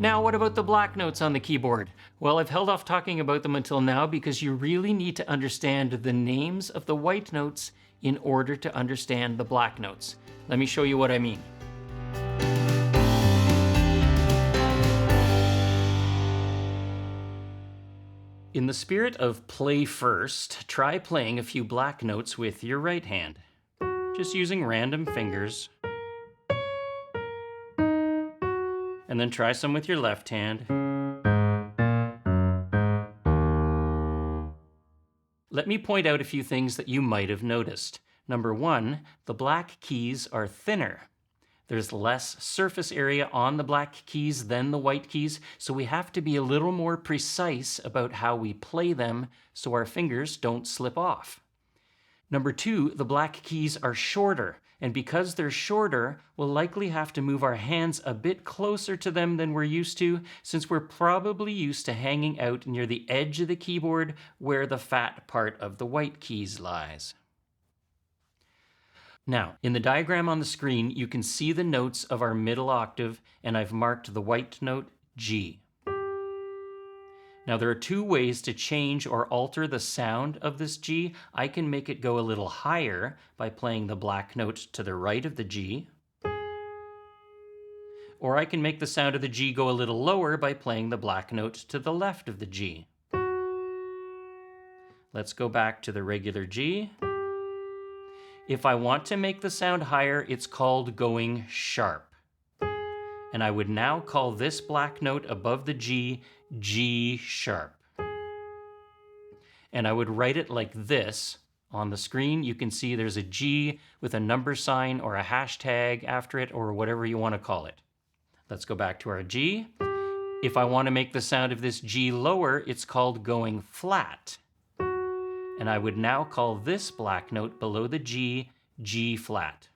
Now, what about the black notes on the keyboard? Well, I've held off talking about them until now because you really need to understand the names of the white notes in order to understand the black notes. Let me show you what I mean. In the spirit of play first, try playing a few black notes with your right hand, just using random fingers. And then try some with your left hand. Let me point out a few things that you might have noticed. Number one, the black keys are thinner. There's less surface area on the black keys than the white keys, so we have to be a little more precise about how we play them so our fingers don't slip off. Number two, the black keys are shorter, and because they're shorter, we'll likely have to move our hands a bit closer to them than we're used to, since we're probably used to hanging out near the edge of the keyboard where the fat part of the white keys lies. Now, in the diagram on the screen, you can see the notes of our middle octave, and I've marked the white note G. Now, there are two ways to change or alter the sound of this G. I can make it go a little higher by playing the black note to the right of the G, or I can make the sound of the G go a little lower by playing the black note to the left of the G. Let's go back to the regular G. If I want to make the sound higher, it's called going sharp. And I would now call this black note above the G, G sharp. And I would write it like this. On the screen, you can see there's a G with a number sign or a hashtag after it, or whatever you want to call it. Let's go back to our G. If I want to make the sound of this G lower, it's called going flat. And I would now call this black note below the G, G flat.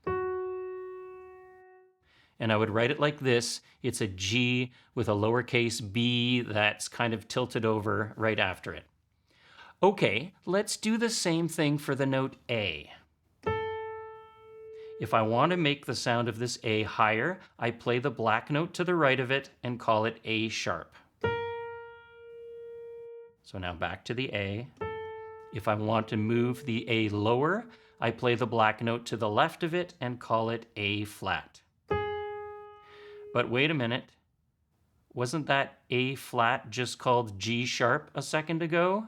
And I would write it like this. It's a G with a lowercase b that's kind of tilted over right after it. Okay, let's do the same thing for the note A. If I want to make the sound of this A higher, I play the black note to the right of it and call it A sharp. So now back to the A. If I want to move the A lower, I play the black note to the left of it and call it A flat. But wait a minute, wasn't that A flat just called G sharp a second ago?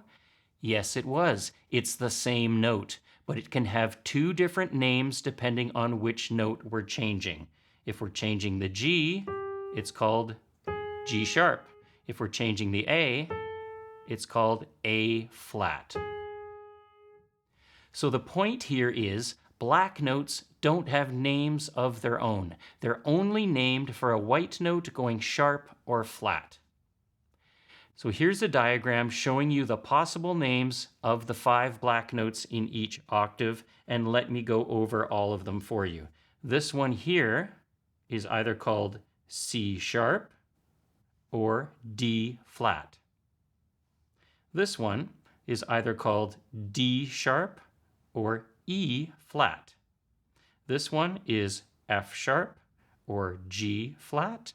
Yes, it was. It's the same note, but it can have two different names depending on which note we're changing. If we're changing the G, it's called G sharp. If we're changing the A, it's called A flat. So the point here is black notes don't have names of their own. They're only named for a white note going sharp or flat. So here's a diagram showing you the possible names of the 5 black notes in each octave, and let me go over all of them for you. This one here is either called C sharp or D flat. This one is either called D sharp or E flat. This one is F sharp or G flat.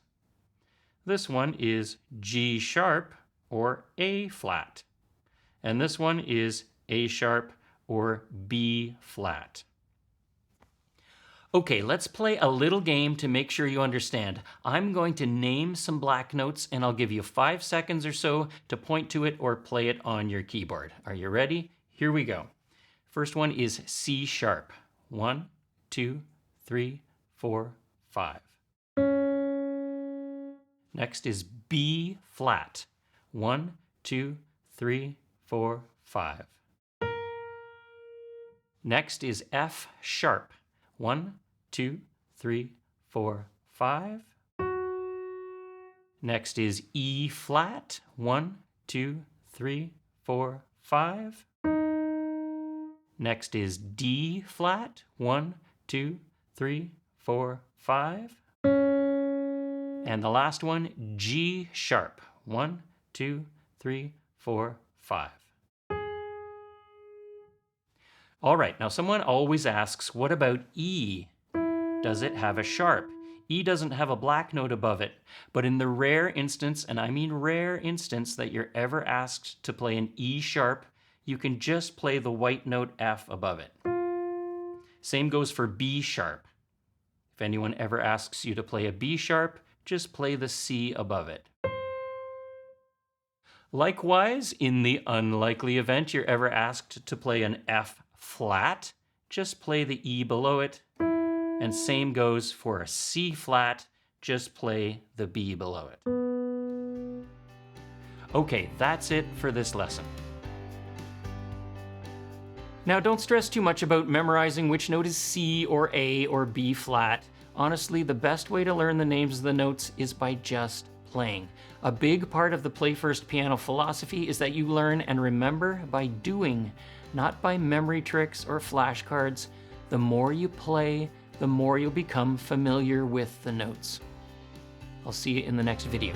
This one is G sharp or A flat. And this one is A sharp or B flat. Okay, let's play a little game to make sure you understand. I'm going to name some black notes and I'll give you 5 seconds or so to point to it or play it on your keyboard. Are you ready? Here we go. First one is C sharp. 1, 2, 3, 4, 5. Next is B flat. 1, 2, 3, 4, 5. Next is F sharp. 1, 2, 3, 4, 5. Next is E flat. 1, 2, 3, 4, 5. Next is D flat. 1, 2, 3, 4, 5. And the last one, G sharp. 1, 2, 3, 4, 5. All right, now someone always asks, what about E? Does it have a sharp? E doesn't have a black note above it, but in the rare instance, and I mean rare instance, that you're ever asked to play an E sharp, you can just play the white note F above it. Same goes for B sharp. If anyone ever asks you to play a B sharp, just play the C above it. Likewise, in the unlikely event you're ever asked to play an F flat, just play the E below it. And same goes for a C flat, just play the B below it. Okay, that's it for this lesson. Now don't stress too much about memorizing which note is C or A or B flat. Honestly, the best way to learn the names of the notes is by just playing. A big part of the Play First piano philosophy is that you learn and remember by doing, not by memory tricks or flashcards. The more you play, the more you'll become familiar with the notes. I'll see you in the next video.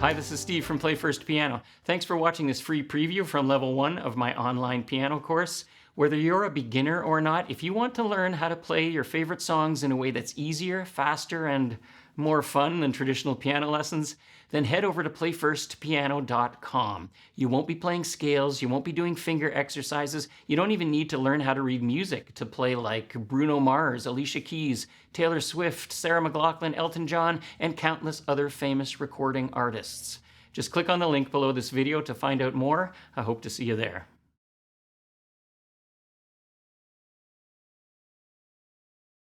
Hi, this is Steve from Play First Piano. Thanks for watching this free preview from Level 1 of my online piano course. Whether you're a beginner or not, if you want to learn how to play your favorite songs in a way that's easier, faster, and more fun than traditional piano lessons, then head over to playfirstpiano.com. You won't be playing scales, you won't be doing finger exercises, you don't even need to learn how to read music to play like Bruno Mars, Alicia Keys, Taylor Swift, Sarah McLachlan, Elton John, and countless other famous recording artists. Just click on the link below this video to find out more. I hope to see you there.